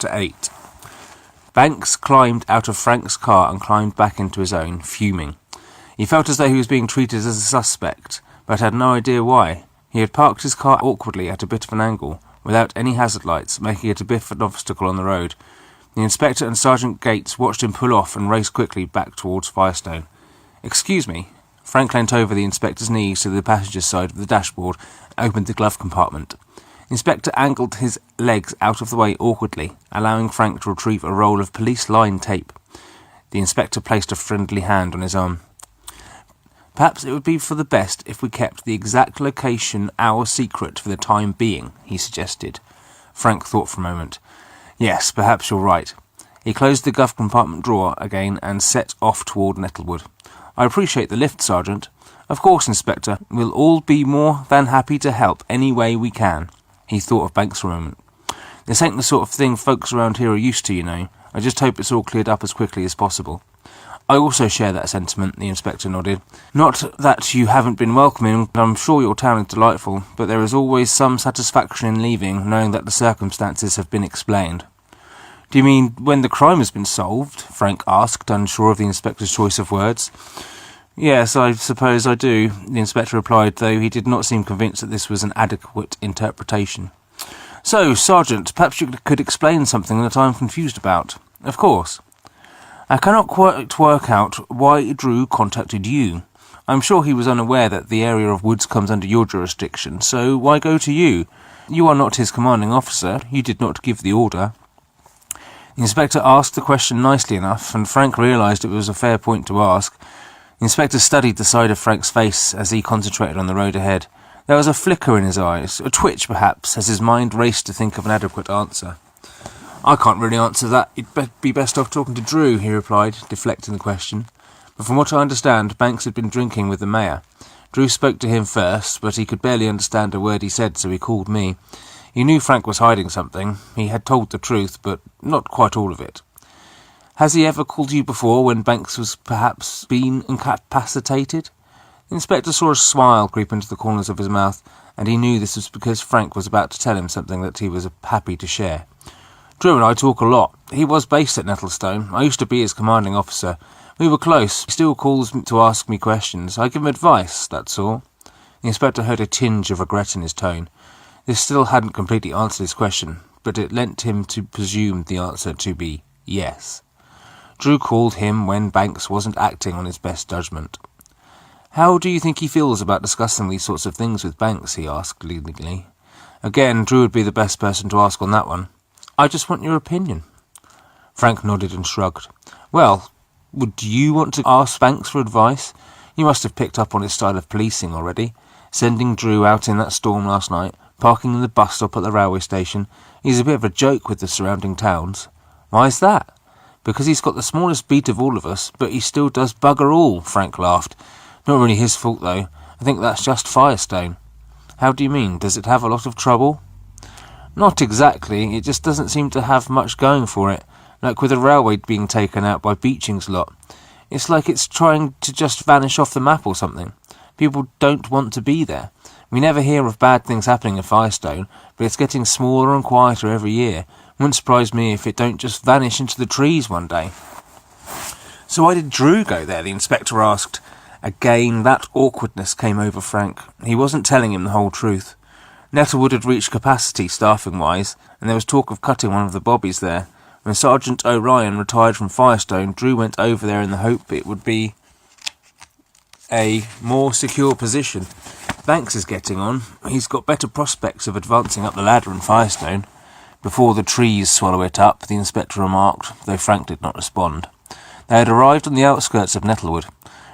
Chapter 8. Banks climbed out of Frank's car and climbed back into his own, fuming. He felt as though he was being treated as a suspect, but had no idea why. He had parked his car awkwardly at a bit of an angle, without any hazard lights, making it a bit of an obstacle on the road. The inspector and Sergeant Gates watched him pull off and race quickly back towards Firestone. "Excuse me." Frank leant over the inspector's knees to the passenger's side of the dashboard and opened the glove compartment. The inspector angled his legs out of the way awkwardly, allowing Frank to retrieve a roll of police line tape. The inspector placed a friendly hand on his arm. "Perhaps it would be for the best if we kept the exact location our secret for the time being," he suggested. Frank thought for a moment. "Yes, perhaps you're right." He closed the glove compartment drawer again and set off toward Nettlewood. "I appreciate the lift, Sergeant." "Of course, Inspector. We'll all be more than happy to help any way we can." He thought of Banks for a moment. "This ain't the sort of thing folks around here are used to, you know. I just hope it's all cleared up as quickly as possible." "I also share that sentiment," the inspector nodded. "Not that you haven't been welcoming. I'm sure your town is delightful, but there is always some satisfaction in leaving, knowing that the circumstances have been explained." "Do you mean when the crime has been solved?" Frank asked, unsure of the inspector's choice of words. "Yes, I suppose I do," the inspector replied, though he did not seem convinced that this was an adequate interpretation. "So, Sergeant, perhaps you could explain something that I'm confused about." "Of course." "I cannot quite work out why Drew contacted you. I'm sure he was unaware that the area of woods comes under your jurisdiction, so why go to you? You are not his commanding officer. You did not give the order." The inspector asked the question nicely enough, and Frank realised it was a fair point to ask. The inspector studied the side of Frank's face as he concentrated on the road ahead. There was a flicker in his eyes, a twitch perhaps, as his mind raced to think of an adequate answer. "I can't really answer that. You'd be best off talking to Drew," he replied, deflecting the question. "But from what I understand, Banks had been drinking with the mayor. Drew spoke to him first, but he could barely understand a word he said, so he called me. He knew Frank was hiding something. He had told the truth, but not quite all of it." "Has he ever called you before when Banks was perhaps been incapacitated?" The inspector saw a smile creep into the corners of his mouth, and he knew this was because Frank was about to tell him something that he was happy to share. "Drew and I talk a lot. He was based at Nettlestone. I used to be his commanding officer. We were close. He still calls to ask me questions. I give him advice, that's all." The inspector heard a tinge of regret in his tone. This still hadn't completely answered his question, but it lent him to presume the answer to be yes. Drew called him when Banks wasn't acting on his best judgment. "How do you think he feels about discussing these sorts of things with Banks?" he asked leniently. Again, Drew would be the best person to ask on that one. "I just want your opinion." Frank nodded and shrugged. "Well, would you want to ask Banks for advice? You must have picked up on his style of policing already. Sending Drew out in that storm last night, parking in the bus stop at the railway station. He's a bit of a joke with the surrounding towns." "Why's that?" "Because he's got the smallest beat of all of us, but he still does bugger all," Frank laughed. "Not really his fault, though. I think that's just Firestone." "How do you mean? Does it have a lot of trouble?" "Not exactly. It just doesn't seem to have much going for it, like with the railway being taken out by Beeching's lot. It's like it's trying to just vanish off the map or something. People don't want to be there. We never hear of bad things happening in Firestone, but it's getting smaller and quieter every year. Wouldn't surprise me if it don't just vanish into the trees one day." "So why did Drew go there?" the inspector asked. Again, that awkwardness came over Frank. He wasn't telling him the whole truth. Nettlewood had reached capacity staffing-wise, and there was talk of cutting one of the bobbies there. When Sergeant O'Ryan retired from Firestone, Drew went over there in the hope it would be a more secure position. Banks is getting on. He's got better prospects of advancing up the ladder in Firestone. "Before the trees swallow it up," the inspector remarked, though Frank did not respond. They had arrived on the outskirts of Nettlewood.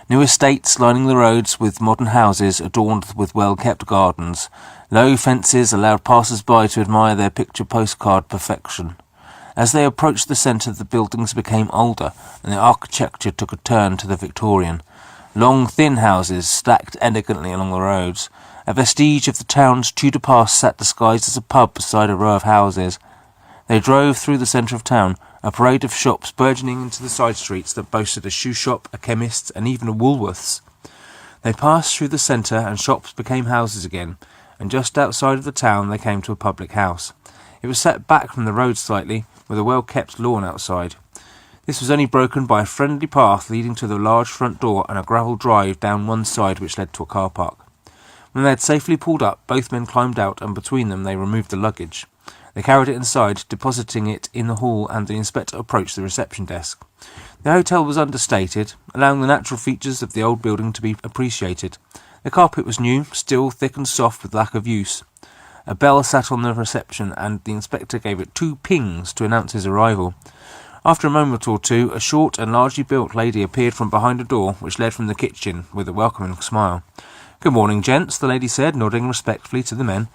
New estates lining the roads with modern houses adorned with well-kept gardens. Low fences allowed passers-by to admire their picture postcard perfection. As they approached the centre, the buildings became older, and the architecture took a turn to the Victorian. Long, thin houses stacked elegantly along the roads. A vestige of the town's Tudor past sat disguised as a pub beside a row of houses. They drove through the centre of town, a parade of shops burgeoning into the side streets that boasted a shoe shop, a chemist's, and even a Woolworth's. They passed through the centre, and shops became houses again, and just outside of the town they came to a public house. It was set back from the road slightly, with a well-kept lawn outside. This was only broken by a friendly path leading to the large front door and a gravel drive down one side which led to a car park. When they had safely pulled up, both men climbed out, and between them they removed the luggage. They carried it inside, depositing it in the hall, and the inspector approached the reception desk. The hotel was understated, allowing the natural features of the old building to be appreciated. The carpet was new, still thick and soft with lack of use. A bell sat on the reception, and the inspector gave it 2 pings to announce his arrival. After a moment or two, a short and largely built lady appeared from behind a door which led from the kitchen with a welcoming smile. "Good morning, gents," the lady said, nodding respectfully to the men.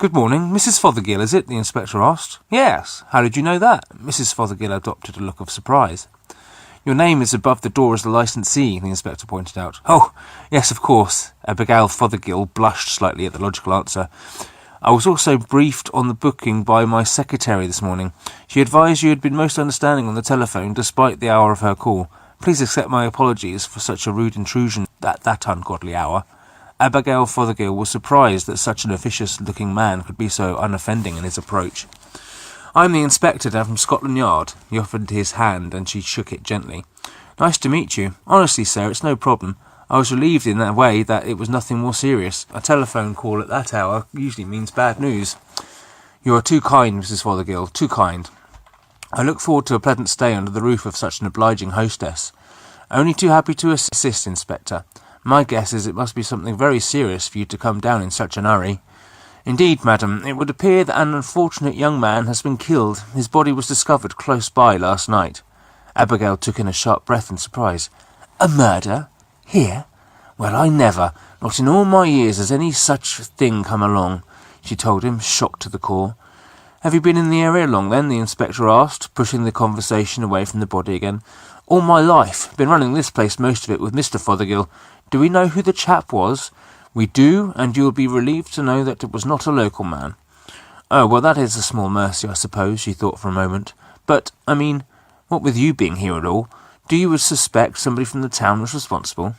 "Good morning. Mrs. Fothergill, is it?" the inspector asked. "Yes. How did you know that?" Mrs. Fothergill adopted a look of surprise. "Your name is above the door as the licensee," the inspector pointed out. "Oh, yes, of course." Abigail Fothergill blushed slightly at the logical answer. "I was also briefed on the booking by my secretary this morning. She advised you had been most understanding on the telephone, despite the hour of her call. Please accept my apologies for such a rude intrusion at that ungodly hour." Abigail Fothergill was surprised that such an officious-looking man could be so unoffending in his approach. "I'm the inspector down from Scotland Yard." He offered his hand, and she shook it gently. "Nice to meet you. Honestly, sir, it's no problem. I was relieved in that way that it was nothing more serious. A telephone call at that hour usually means bad news." "You are too kind, Mrs. Fothergill, too kind. I look forward to a pleasant stay under the roof of such an obliging hostess." "Only too happy to assist, Inspector. My guess is it must be something very serious for you to come down in such an hurry." "Indeed, madam, it would appear that an unfortunate young man has been killed. His body was discovered close by last night." Abigail took in a sharp breath in surprise. "A murder? Here? Well, I never, not in all my years, has any such thing come along," she told him, shocked to the core. "Have you been in the area long, then?" the inspector asked, pushing the conversation away from the body again. "All my life. Been running this place most of it with Mr. Fothergill. Do we know who the chap was?" "We do, and you will be relieved to know that it was not a local man." "Oh, well, that is a small mercy, I suppose," she thought for a moment. "But, I mean, what with you being here at all, do you suspect somebody from the town was responsible?"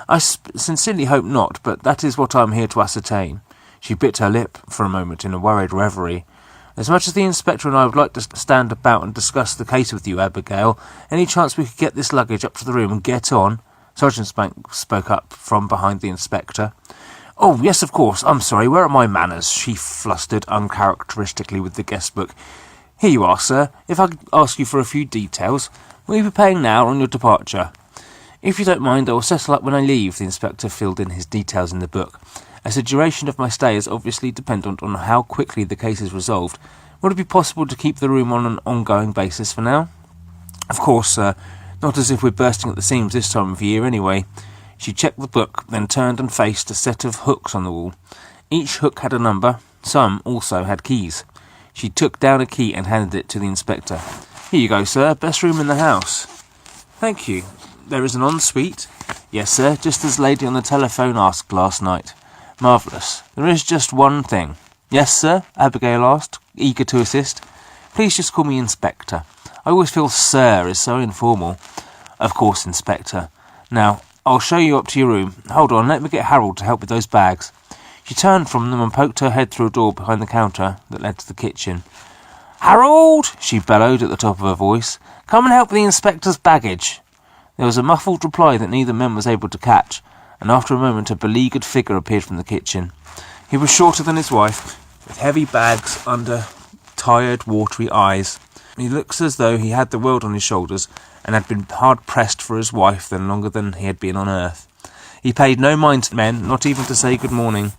"I sincerely hope not, but that is what I am here to ascertain." She bit her lip for a moment in a worried reverie. "As much as the inspector and I would like to stand about and discuss the case with you, Abigail, any chance we could get this luggage up to the room and get on?" Sergeant Spank spoke up from behind the inspector. "Oh, yes, of course. I'm sorry. Where are my manners?" She flustered uncharacteristically with the guest book. "Here you are, sir. If I could ask you for a few details. Will you be paying now or on your departure?" "If you don't mind, I will settle up when I leave," the inspector filled in his details in the book. "As the duration of my stay is obviously dependent on how quickly the case is resolved, would it be possible to keep the room on an ongoing basis for now?" "Of course, sir. Not as if we're bursting at the seams this time of year, anyway." She checked the book, then turned and faced a set of hooks on the wall. Each hook had a number. Some also had keys. She took down a key and handed it to the inspector. "Here you go, sir. Best room in the house." "Thank you. There is an ensuite?" "Yes, sir, just as lady on the telephone asked last night." "Marvellous. There is just one thing." "Yes, sir?" Abigail asked, eager to assist. "Please just call me Inspector. I always feel 'sir' is so informal." "Of course, Inspector. Now, I'll show you up to your room. Hold on, let me get Harold to help with those bags." She turned from them and poked her head through a door behind the counter that led to the kitchen. "Harold!" she bellowed at the top of her voice. "Come and help with the inspector's baggage." There was a muffled reply that neither man was able to catch, and after a moment a beleaguered figure appeared from the kitchen. He was shorter than his wife, with heavy bags under tired, watery eyes. He looked as though he had the world on his shoulders and had been hard-pressed for his wife than longer than he had been on earth. He paid no mind to men, not even to say good morning.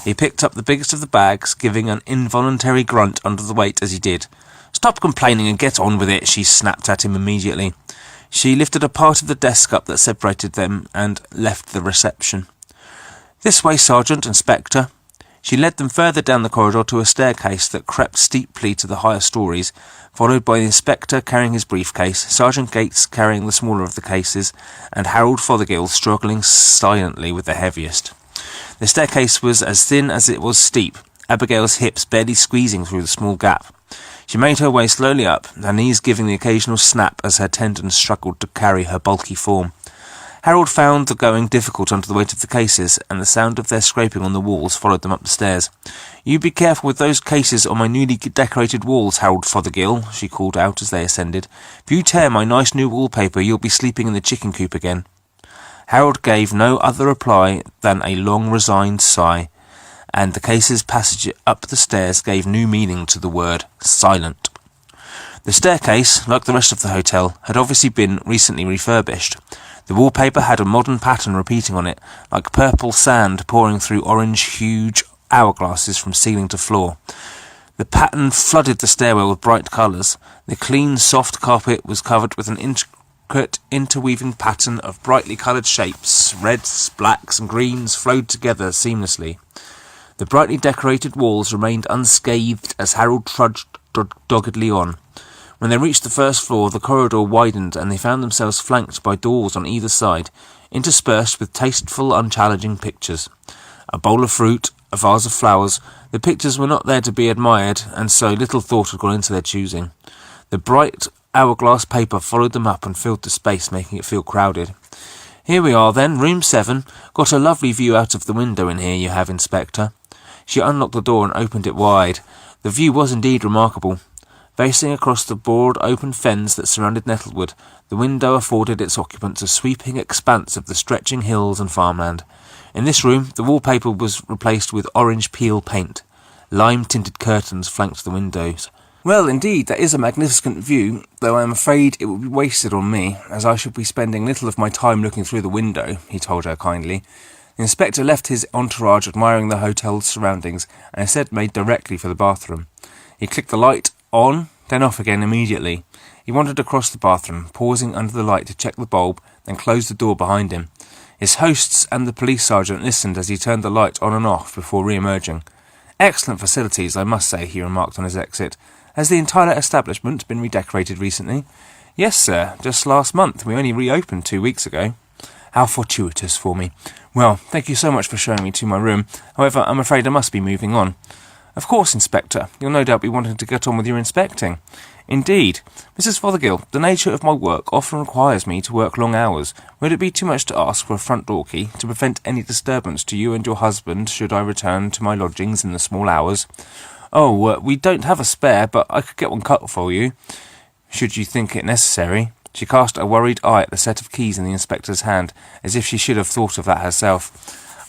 He picked up the biggest of the bags, giving an involuntary grunt under the weight as he did. "Stop complaining and get on with it," she snapped at him immediately. She lifted a part of the desk up that separated them and left the reception. "This way, Sergeant, Inspector." She led them further down the corridor to a staircase that crept steeply to the higher stories, followed by the inspector carrying his briefcase, Sergeant Gates carrying the smaller of the cases, and Harold Fothergill struggling silently with the heaviest. The staircase was as thin as it was steep, Abigail's hips barely squeezing through the small gap. She made her way slowly up, her knees giving the occasional snap as her tendons struggled to carry her bulky form. Harold found the going difficult under the weight of the cases, and the sound of their scraping on the walls followed them up the stairs. "You be careful with those cases on my newly decorated walls, Harold Fothergill," she called out as they ascended. "If you tear my nice new wallpaper, you'll be sleeping in the chicken coop again." Harold gave no other reply than a long, resigned sigh, and the case's passage up the stairs gave new meaning to the word silent. The staircase, like the rest of the hotel, had obviously been recently refurbished. The wallpaper had a modern pattern repeating on it, like purple sand pouring through orange-hued hourglasses from ceiling to floor. The pattern flooded the stairwell with bright colours. The clean, soft carpet was covered with an intricate interweaving pattern of brightly coloured shapes. Reds, blacks, and greens flowed together seamlessly. The brightly decorated walls remained unscathed as Harold trudged doggedly on. When they reached the first floor, the corridor widened, and they found themselves flanked by doors on either side, interspersed with tasteful, unchallenging pictures. A bowl of fruit, a vase of flowers. The pictures were not there to be admired, and so little thought had gone into their choosing. The bright hourglass paper followed them up and filled the space, making it feel crowded. "Here we are, then, room 7. Got a lovely view out of the window in here, you have, Inspector." She unlocked the door and opened it wide. The view was indeed remarkable. Facing across the broad open fens that surrounded Nettlewood, the window afforded its occupants a sweeping expanse of the stretching hills and farmland. In this room, the wallpaper was replaced with orange peel paint. Lime-tinted curtains flanked the windows. "Well, indeed, that is a magnificent view, though I am afraid it would be wasted on me, as I should be spending little of my time looking through the window," he told her kindly. The inspector left his entourage admiring the hotel's surroundings, and instead made directly for the bathroom. He clicked the light on, then off again immediately. He wandered across the bathroom, pausing under the light to check the bulb, then closed the door behind him. His hosts and the police sergeant listened as he turned the light on and off before re-emerging. "Excellent facilities, I must say," he remarked on his exit. "Has the entire establishment been redecorated recently?" "Yes, sir, just last month. We only reopened 2 weeks ago." "How fortuitous for me. Well, thank you so much for showing me to my room. However, I'm afraid I must be moving on." "Of course, Inspector. You'll no doubt be wanting to get on with your inspecting." "Indeed. Mrs. Fothergill, the nature of my work often requires me to work long hours. Would it be too much to ask for a front door key to prevent any disturbance to you and your husband should I return to my lodgings in the small hours?" "Oh, we don't have a spare, but I could get one cut for you, should you think it necessary." She cast a worried eye at the set of keys in the inspector's hand, as if she should have thought of that herself.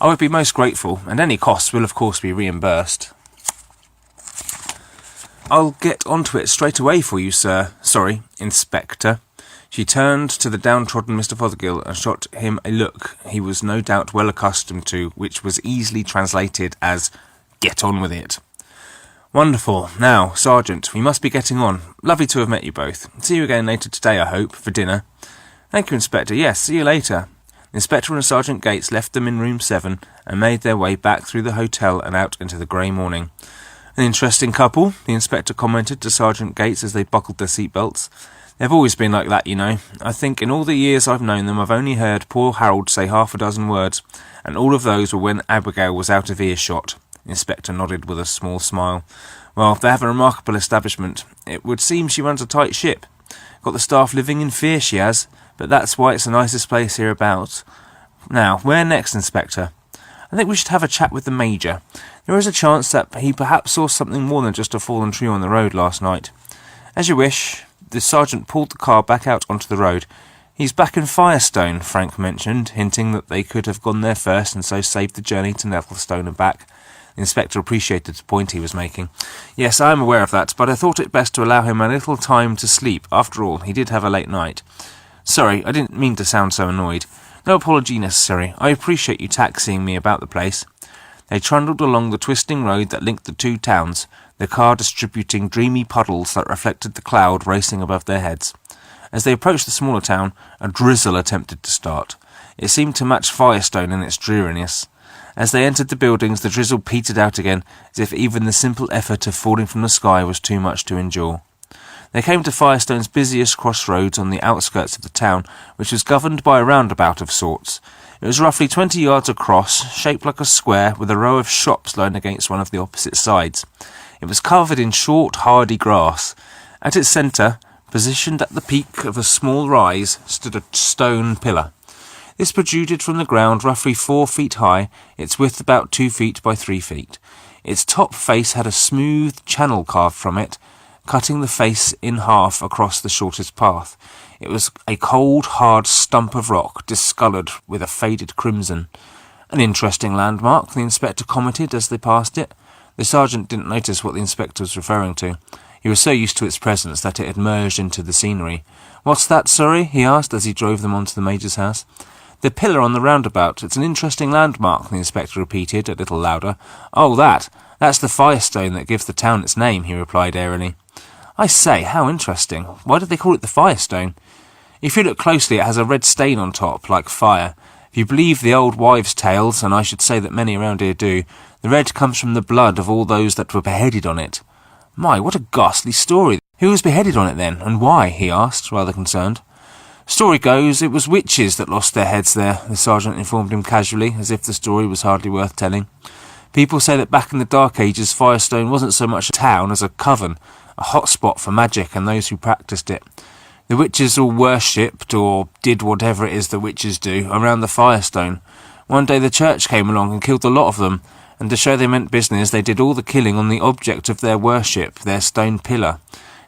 "I would be most grateful, and any costs will of course be reimbursed." "I'll get onto it straight away for you, sir. Sorry, Inspector." She turned to the downtrodden Mr. Fothergill and shot him a look he was no doubt well accustomed to, which was easily translated as, "Get on with it." "Wonderful. Now, Sergeant, we must be getting on. Lovely to have met you both. See you again later today, I hope, for dinner." "Thank you, Inspector. Yes, see you later." The Inspector and Sergeant Gates left them in room 7 and made their way back through the hotel and out into the grey morning. "An interesting couple," the Inspector commented to Sergeant Gates as they buckled their seatbelts. "They've always been like that, you know. I think in all the years I've known them I've only heard poor Harold say half a dozen words, and all of those were when Abigail was out of earshot." The Inspector nodded with a small smile. "Well, they have a remarkable establishment. It would seem she runs a tight ship. Got the staff living in fear, she has, but that's why it's the nicest place hereabouts. Now, where next, Inspector?" "I think we should have a chat with the Major. There is a chance that he perhaps saw something more than just a fallen tree on the road last night." "As you wish." The sergeant pulled the car back out onto the road. "He's back in Firestone," Frank mentioned, hinting that they could have gone there first and so saved the journey to Nettlestone and back. The inspector appreciated the point he was making. "Yes, I am aware of that, but I thought it best to allow him a little time to sleep. After all, he did have a late night." "Sorry, I didn't mean to sound so annoyed." "No apology necessary. I appreciate you taxiing me about the place." They trundled along the twisting road that linked the two towns, the car distributing dreamy puddles that reflected the cloud racing above their heads. As they approached the smaller town, a drizzle attempted to start. It seemed to match Firestone in its dreariness. As they entered the buildings, the drizzle petered out again, as if even the simple effort of falling from the sky was too much to endure. They came to Firestone's busiest crossroads on the outskirts of the town, which was governed by a roundabout of sorts. It was roughly 20 yards across, shaped like a square, with a row of shops lying against one of the opposite sides. It was covered in short, hardy grass. At its centre, positioned at the peak of a small rise, stood a stone pillar. This protruded from the ground roughly 4 feet high, its width about 2 feet by 3 feet. Its top face had a smooth channel carved from it, cutting the face in half across the shortest path. It was a cold, hard stump of rock, discoloured with a faded crimson. An interesting landmark, the inspector commented as they passed it. The sergeant didn't notice what the inspector was referring to. He was so used to its presence that it had merged into the scenery. "What's that, sorry?" he asked as he drove them on to the Major's house. "The pillar on the roundabout. It's an interesting landmark," the inspector repeated, a little louder. "Oh, that's the Firestone that gives the town its name," he replied airily. "I say, how interesting. Why did they call it the Firestone?" "If you look closely, it has a red stain on top, like fire. If you believe the old wives' tales, and I should say that many around here do, the red comes from the blood of all those that were beheaded on it." "My, what a ghastly story. Who was beheaded on it then, and why?" he asked, rather concerned. "Story goes, it was witches that lost their heads there," the sergeant informed him casually, as if the story was hardly worth telling. "People say that back in the Dark Ages, Firestone wasn't so much a town as a coven, a hot spot for magic and those who practiced it. The witches all worshipped, or did whatever it is that witches do, around the Firestone. One day the church came along and killed a lot of them, and to show they meant business, they did all the killing on the object of their worship, their stone pillar.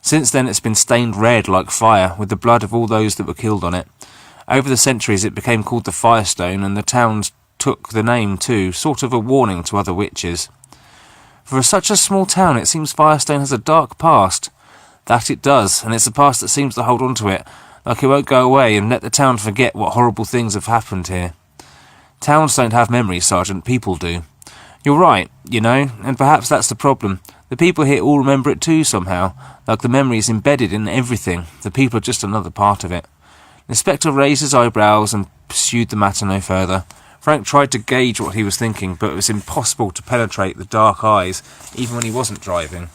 Since then it's been stained red like fire, with the blood of all those that were killed on it. Over the centuries it became called the Firestone, and the town took the name too, sort of a warning to other witches. For such a small town, it seems Firestone has a dark past." "That it does, and it's a past that seems to hold on to it, like it won't go away and let the town forget what horrible things have happened here." "Towns don't have memories, Sergeant, people do." "You're right, you know, and perhaps that's the problem. The people here all remember it too somehow, like the memory is embedded in everything. The people are just another part of it." The inspector raised his eyebrows and pursued the matter no further. Frank tried to gauge what he was thinking, but it was impossible to penetrate the dark eyes, even when he wasn't driving.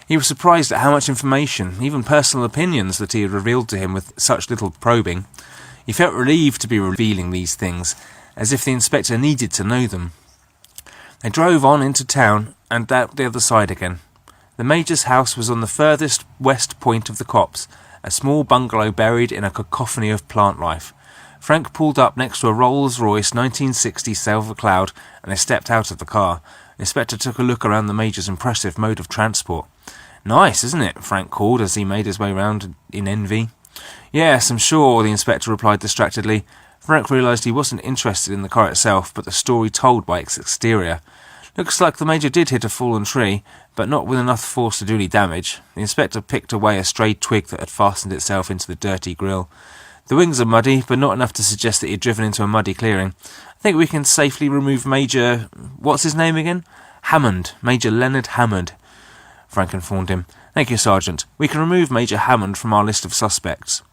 He was surprised at how much information, even personal opinions, that he had revealed to him with such little probing. He felt relieved to be revealing these things, as if the inspector needed to know them. They drove on into town and out the other side again. The Major's house was on the furthest west point of the copse, a small bungalow buried in a cacophony of plant life. Frank pulled up next to a Rolls-Royce 1960 Silver Cloud, and they stepped out of the car. The inspector took a look around the Major's impressive mode of transport. "Nice, isn't it?" Frank called as he made his way round in envy. "Yes, I'm sure," the inspector replied distractedly. Frank realised he wasn't interested in the car itself, but the story told by its exterior. "Looks like the Major did hit a fallen tree, but not with enough force to do any damage." The inspector picked away a stray twig that had fastened itself into the dirty grille. "The wings are muddy, but not enough to suggest that he had driven into a muddy clearing. I think we can safely remove Major... what's his name again?" "Hammond. Major Leonard Hammond," Frank informed him. "Thank you, Sergeant. We can remove Major Hammond from our list of suspects."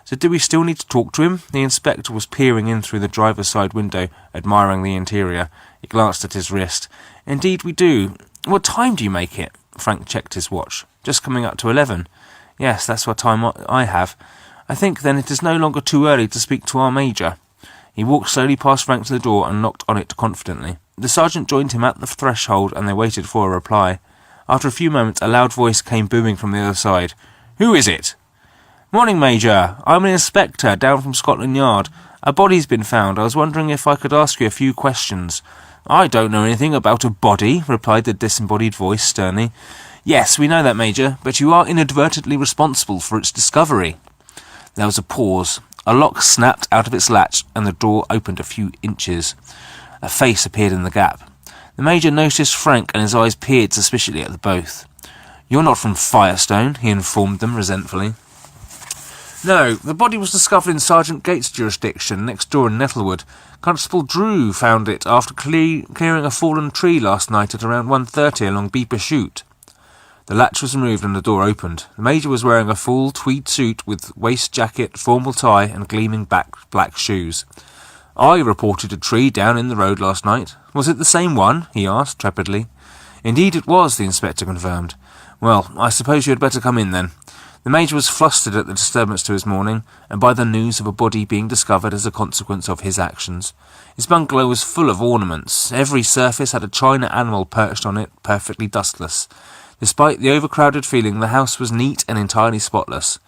"So do we still need to talk to him?" The inspector was peering in through the driver's side window, admiring the interior. He glanced at his wrist. "Indeed we do. What time do you make it?" Frank checked his watch. "Just coming up to 11. "Yes, that's what time I have. I think, then, it is no longer too early to speak to our Major." He walked slowly past Frank to the door and knocked on it confidently. The sergeant joined him at the threshold, and they waited for a reply. After a few moments, a loud voice came booming from the other side. "Who is it?" "Morning, Major. I'm an inspector down from Scotland Yard. A body's been found. I was wondering if I could ask you a few questions." "I don't know anything about a body," replied the disembodied voice sternly. "Yes, we know that, Major, but you are inadvertently responsible for its discovery." There was a pause. A lock snapped out of its latch, and the door opened a few inches. A face appeared in the gap. The Major noticed Frank, and his eyes peered suspiciously at the both. "You're not from Firestone," he informed them resentfully. "No, the body was discovered in Sergeant Gates' jurisdiction, next door in Nettlewood. Constable Drew found it after clearing a fallen tree last night at around 1:30 along Beeper Chute." The latch was removed and the door opened. The Major was wearing a full tweed suit with waist jacket, formal tie, and gleaming black shoes. "I reported a tree down in the road last night. Was it the same one?" he asked trepidly. "Indeed it was," the inspector confirmed. "Well, I suppose you had better come in then." The Major was flustered at the disturbance to his morning, and by the news of a body being discovered as a consequence of his actions. His bungalow was full of ornaments. Every surface had a china animal perched on it, perfectly dustless. Despite the overcrowded feeling, the house was neat and entirely spotless.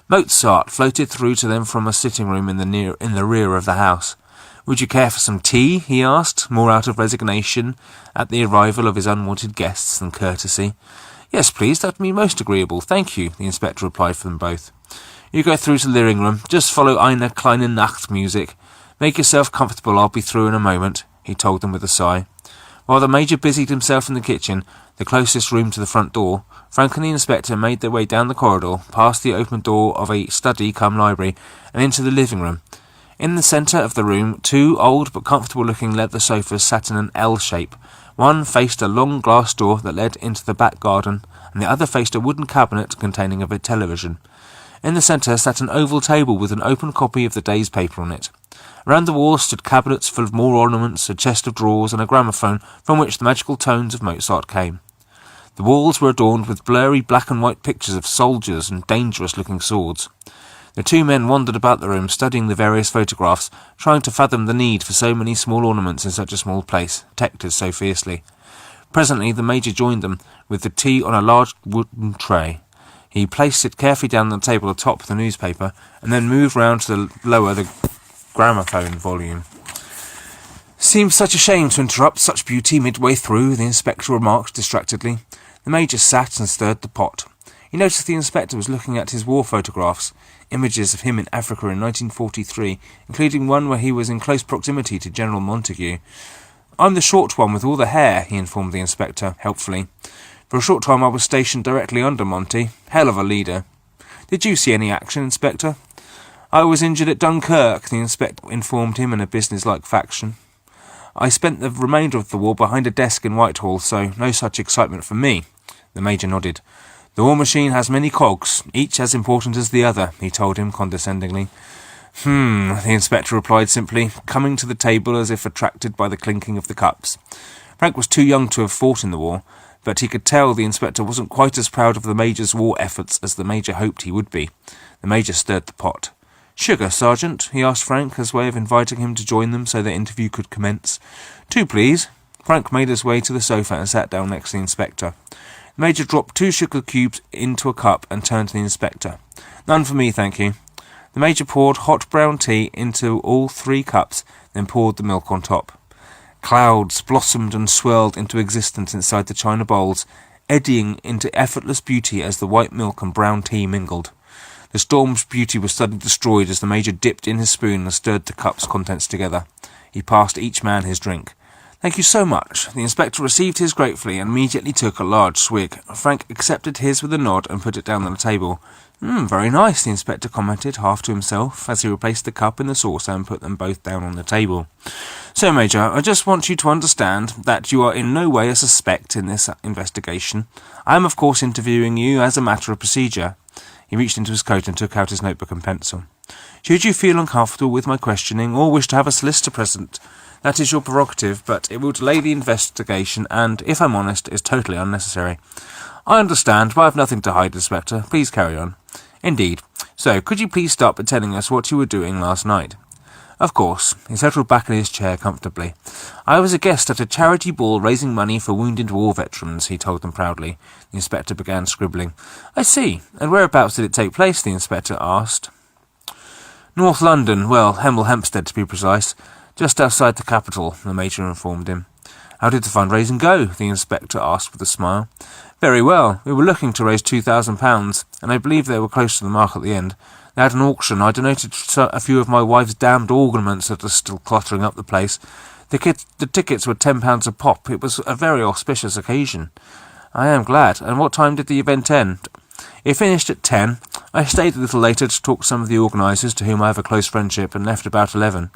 Mozart floated through to them from a sitting room in the rear of the house. "Would you care for some tea?" he asked, more out of resignation at the arrival of his unwanted guests than courtesy. "Yes, please, that would be most agreeable, thank you," the inspector replied for them both. "You go through to the living room. Just follow Eine kleine Nacht music. Make yourself comfortable, I'll be through in a moment," he told them with a sigh. While the Major busied himself in the kitchen, the closest room to the front door, Frank and the inspector made their way down the corridor, past the open door of a study-cum-library, and into the living room. In the centre of the room, 2 old but comfortable-looking leather sofas sat in an L shape. One faced a long glass door that led into the back garden, and the other faced a wooden cabinet containing a television. In the centre sat an oval table with an open copy of the day's paper on it. Around the walls stood cabinets full of more ornaments, a chest of drawers, and a gramophone from which the magical tones of Mozart came. The walls were adorned with blurry black and white pictures of soldiers and dangerous-looking swords. The 2 men wandered about the room, studying the various photographs, trying to fathom the need for so many small ornaments in such a small place, protected so fiercely. Presently the Major joined them, with the tea on a large wooden tray. He placed it carefully down on the table atop the newspaper, and then moved round to lower the gramophone volume. "Seems such a shame to interrupt such beauty midway through," the inspector remarked distractedly. The Major sat and stirred the pot. He noticed the inspector was looking at his war photographs, images of him in Africa in 1943, including one where he was in close proximity to General Montague. "I'm the short one with all the hair," he informed the inspector, helpfully. "For a short time I was stationed directly under Monty. Hell of a leader." "Did you see any action, Inspector?" "I was injured at Dunkirk," the inspector informed him in a business-like fashion. "I spent the remainder of the war behind a desk in Whitehall, so no such excitement for me." The Major nodded. "The war machine has many cogs, each as important as the other," he told him condescendingly. The inspector replied simply, coming to the table as if attracted by the clinking of the cups. Frank was too young to have fought in the war, but he could tell the inspector wasn't quite as proud of the Major's war efforts as the Major hoped he would be. The Major stirred the pot. "Sugar, Sergeant?" he asked Frank, as way of inviting him to join them so their interview could commence. "2, please." Frank made his way to the sofa and sat down next to the inspector. The Major dropped 2 sugar cubes into a cup and turned to the inspector. "None for me, thank you." The Major poured hot brown tea into all 3 cups, then poured the milk on top. Clouds blossomed and swirled into existence inside the china bowls, eddying into effortless beauty as the white milk and brown tea mingled. The storm's beauty was suddenly destroyed as the Major dipped in his spoon and stirred the cup's contents together. He passed each man his drink. "Thank you so much." The inspector received his gratefully and immediately took a large swig. Frank accepted his with a nod and put it down on the table. Very nice," the inspector commented, half to himself, as he replaced the cup in the saucer and put them both down on the table. "So, Major, I just want you to understand that you are in no way a suspect in this investigation. I am, of course, interviewing you as a matter of procedure." He reached into his coat and took out his notebook and pencil. "Should you feel uncomfortable with my questioning, or wish to have a solicitor present, that is your prerogative, but it will delay the investigation and, if I'm honest, is totally unnecessary." "I understand, but I have nothing to hide, Inspector. Please carry on." "Indeed. So, could you please start by telling us what you were doing last night?" "Of course." He settled back in his chair comfortably. "I was a guest at a charity ball raising money for wounded war veterans," he told them proudly. The inspector began scribbling. "I see. And whereabouts did it take place?" the inspector asked. "North London, well, Hemel Hempstead to be precise. Just outside the capital," the Major informed him. "How did the fundraising go?" the inspector asked with a smile. "Very well. We were looking to raise £2,000, and I believe they were close to the mark at the end. They had an auction. I donated a few of my wife's damned ornaments that are still cluttering up the place. The tickets were £10 a pop. It was a very auspicious occasion." "I am glad. And what time did the event end?" "It finished at 10. I stayed a little later to talk to some of the organisers, to whom I have a close friendship, and left about 11.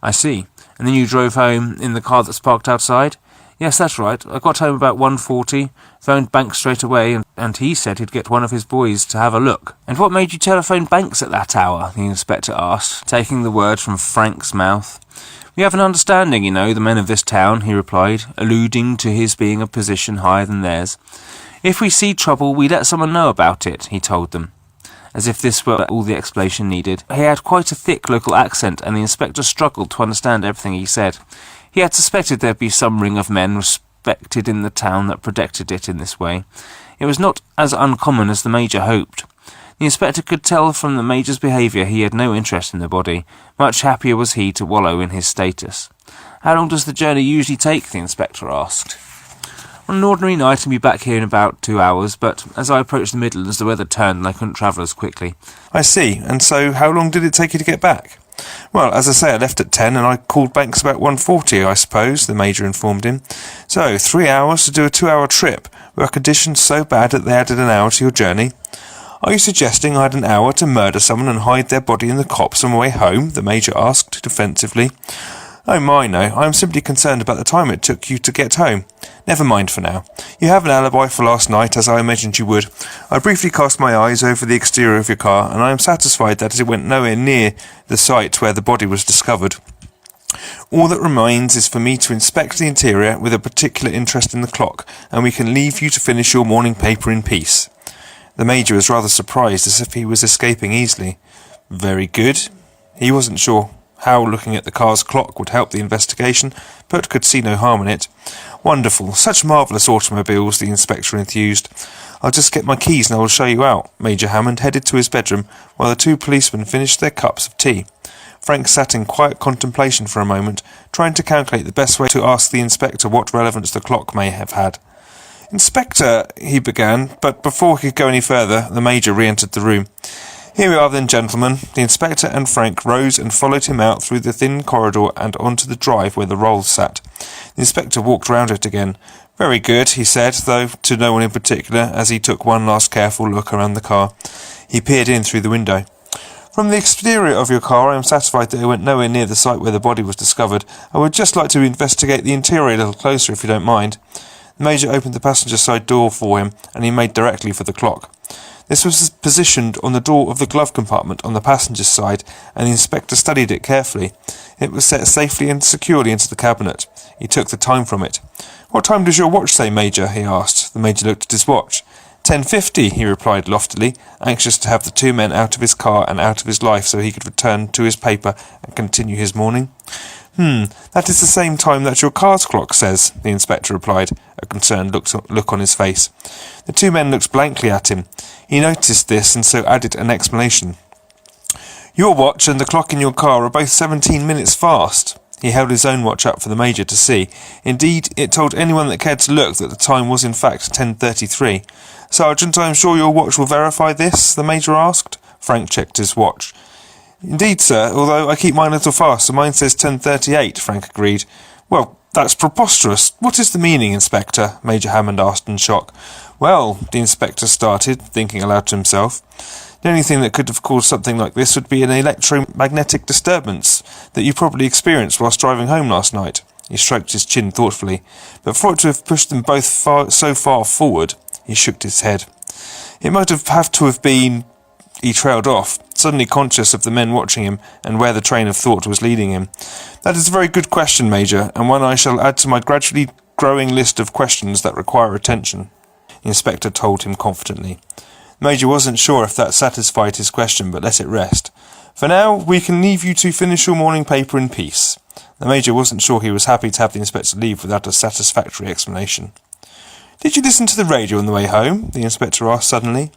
"I see. And then you drove home in the car that's parked outside?" "Yes, that's right. I got home about 1:40, phoned Banks straight away, and he said he'd get one of his boys to have a look." "And what made you telephone Banks at that hour?" the inspector asked, taking the word from Frank's mouth. "We have an understanding, you know, the men of this town," he replied, alluding to his being a position higher than theirs. "If we see trouble, we let someone know about it," he told them, as if this were all the explanation needed. He had quite a thick local accent, and the inspector struggled to understand everything he said. He had suspected there'd be some ring of men respected in the town that protected it in this way. It was not as uncommon as the Major hoped. The inspector could tell from the Major's behaviour he had no interest in the body. Much happier was he to wallow in his status. "How long does the journey usually take?" the inspector asked. "On an ordinary night I'd be back here in about 2 hours, but as I approached the Midlands the weather turned and I couldn't travel as quickly." "I see. And so how long did it take you to get back?" "Well, as I say, I left at 10 and I called Banks about 1:40, I suppose," the Major informed him. "So, 3 hours to do a 2-hour trip. Were conditions so bad that they added an hour to your journey?" "Are you suggesting I had an hour to murder someone and hide their body in the copse on my way home?" the Major asked defensively. "Oh my, no. I am simply concerned about the time it took you to get home. Never mind for now. You have an alibi for last night, as I imagined you would. I briefly cast my eyes over the exterior of your car, and I am satisfied that it went nowhere near the site where the body was discovered. All that remains is for me to inspect the interior with a particular interest in the clock, and we can leave you to finish your morning paper in peace." The Major was rather surprised, as if he was escaping easily. Very good. He wasn't sure how looking at the car's clock would help the investigation, but could see no harm in it. "Wonderful. Such marvellous automobiles," the inspector enthused. "I'll just get my keys and I will show you out." Major Hammond headed to his bedroom, while the two policemen finished their cups of tea. Frank sat in quiet contemplation for a moment, trying to calculate the best way to ask the inspector what relevance the clock may have had. "Inspector," he began, but before he could go any further, the Major re-entered the room. "Here we are then, gentlemen." The inspector and Frank rose and followed him out through the thin corridor and onto the drive where the Rolls sat. The inspector walked round it again. "Very good," he said, though to no one in particular, as he took one last careful look around the car. He peered in through the window. "From the exterior of your car I am satisfied that it went nowhere near the site where the body was discovered. I would just like to investigate the interior a little closer, if you don't mind." The Major opened the passenger side door for him, and he made directly for the clock. This was positioned on the door of the glove compartment on the passenger's side, and the inspector studied it carefully. It was set safely and securely into the cabinet. He took the time from it. "What time does your watch say, Major?" he asked. The Major looked at his watch. 10:50, he replied loftily, anxious to have the two men out of his car and out of his life so he could return to his paper and continue his morning. That is the same time that your car's clock says," the inspector replied, a concerned look on his face. The two men looked blankly at him. He noticed this and so added an explanation. "Your watch and the clock in your car are both 17 minutes fast." He held his own watch up for the Major to see. Indeed, it told anyone that cared to look that the time was in fact 10:33. "Sergeant, I am sure your watch will verify this?" the Major asked. Frank checked his watch. "Indeed, sir, although I keep mine a little faster. Mine says 10:38, Frank agreed. "Well, that's preposterous. What is the meaning, Inspector?" Major Hammond asked in shock. "Well," the inspector started, thinking aloud to himself, "the only thing that could have caused something like this would be an electromagnetic disturbance that you probably experienced whilst driving home last night." He stroked his chin thoughtfully. "But for it to have pushed them both so far forward," he shook his head. "It might have to have been—" He trailed off, suddenly conscious of the men watching him and where the train of thought was leading him. "That is a very good question, Major, and one I shall add to my gradually growing list of questions that require attention," the inspector told him confidently. The Major wasn't sure if that satisfied his question, but let it rest. "For now, we can leave you to finish your morning paper in peace." The Major wasn't sure he was happy to have the inspector leave without a satisfactory explanation. "Did you listen to the radio on the way home?" the inspector asked suddenly.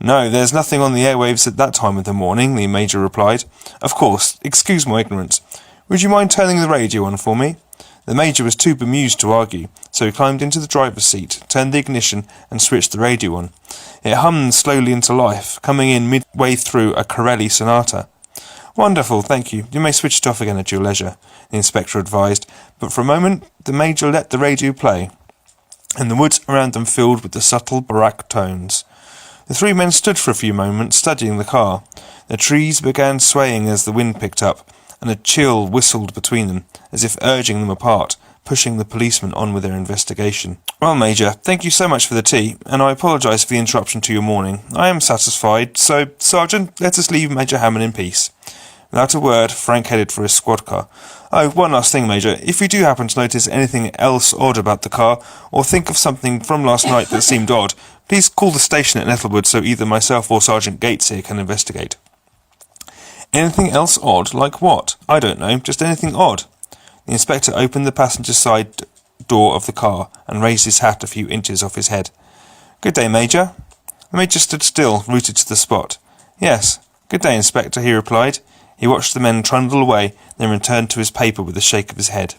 "No, there's nothing on the airwaves at that time of the morning," the Major replied. "Of course, excuse my ignorance. Would you mind turning the radio on for me?" The Major was too bemused to argue, so he climbed into the driver's seat, turned the ignition, and switched the radio on. It hummed slowly into life, coming in midway through a Corelli sonata. "Wonderful, thank you. You may switch it off again at your leisure," the inspector advised, but for a moment the Major let the radio play, and the woods around them filled with the subtle baroque tones. The three men stood for a few moments, studying the car. The trees began swaying as the wind picked up, and a chill whistled between them, as if urging them apart, pushing the policemen on with their investigation. "Well, Major, thank you so much for the tea, and I apologise for the interruption to your morning. I am satisfied, so, Sergeant, let us leave Major Hammond in peace." Without a word, Frank headed for his squad car. "Oh, one last thing, Major. If you do happen to notice anything else odd about the car, or think of something from last night that seemed odd, please call the station at Nettlewood so either myself or Sergeant Gates here can investigate." "Anything else odd? Like what?" "I don't know. Just anything odd." The inspector opened the passenger side door of the car and raised his hat a few inches off his head. "Good day, Major." The Major stood still, rooted to the spot. "Yes. Good day, Inspector," he replied. He watched the men trundle away, then returned to his paper with a shake of his head.